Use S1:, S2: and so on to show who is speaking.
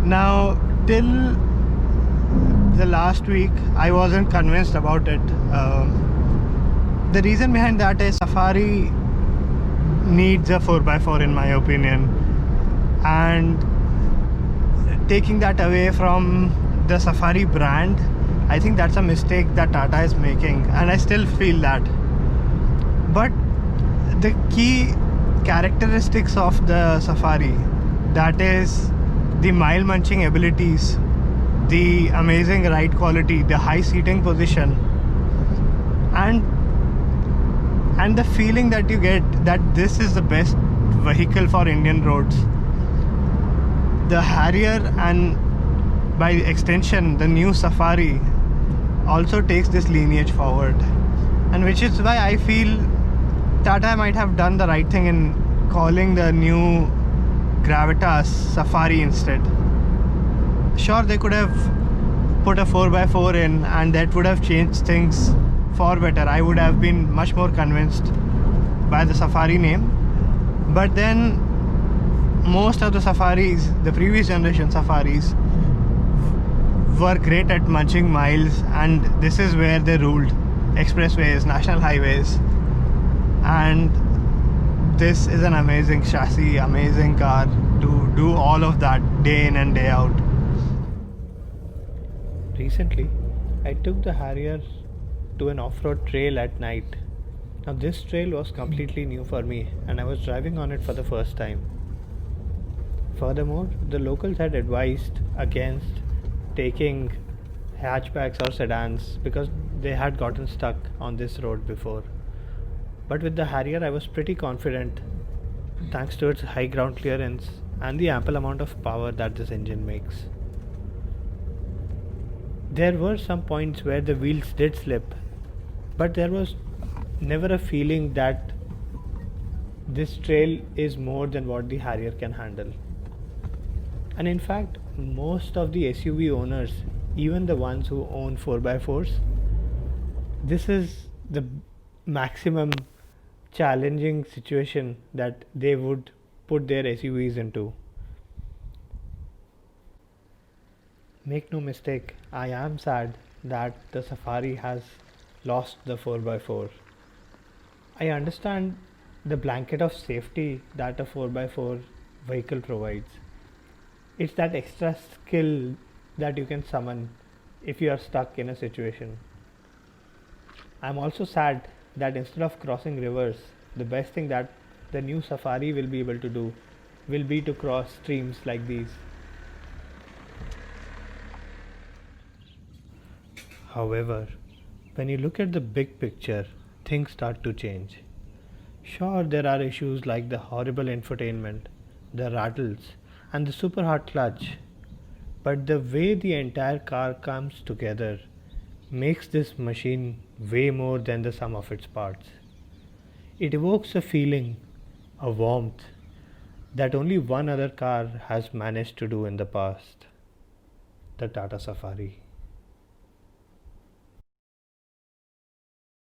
S1: Now, till the last week, I wasn't convinced about it. The reason behind that is Safari needs a 4x4 in my opinion, and taking that away from the Safari brand, I think that's a mistake that Tata is making, and I still feel that. But the key characteristics of the Safari, that is the mile munching abilities, the amazing ride quality, the high seating position, and the feeling that you get that this is the best vehicle for Indian roads. The Harrier, and by extension the new Safari, also takes this lineage forward, and which is why I feel Tata might have done the right thing in calling the new Gravitas Safari instead. Sure, they could have put a 4x4 in and that would have changed things for better. I would have been much more convinced by the Safari name. But then most of the Safaris, the previous generation Safaris, were great at munching miles, and this is where they ruled expressways, national highways. And this is an amazing chassis, amazing car to do all of that day in and day out. Recently, I took the Harrier to an off-road trail at night. Now this trail was completely new for me and I was driving on it for the first time. Furthermore, the locals had advised against taking hatchbacks or sedans because they had gotten stuck on this road before. But with the Harrier I was pretty confident thanks to its high ground clearance and the ample amount of power that this engine makes. There were some points where the wheels did slip, but there was never a feeling that this trail is more than what the Harrier can handle. And in fact, most of the SUV owners, even the ones who own 4x4s, this is the maximum challenging situation that they would put their SUVs into. Make no mistake, I am sad that the Safari has lost the 4x4. I understand the blanket of safety that a 4x4 vehicle provides. It's that extra skill that you can summon if you are stuck in a situation. I'm also sad that instead of crossing rivers, the best thing that the new Safari will be able to do will be to cross streams like these. However, when you look at the big picture, things start to change. Sure, there are issues like the horrible infotainment, the rattles, and the super hard clutch, but the way the entire car comes together makes this machine way more than the sum of its parts. It evokes a feeling, a warmth, that only one other car has managed to do in the past: the Tata Safari.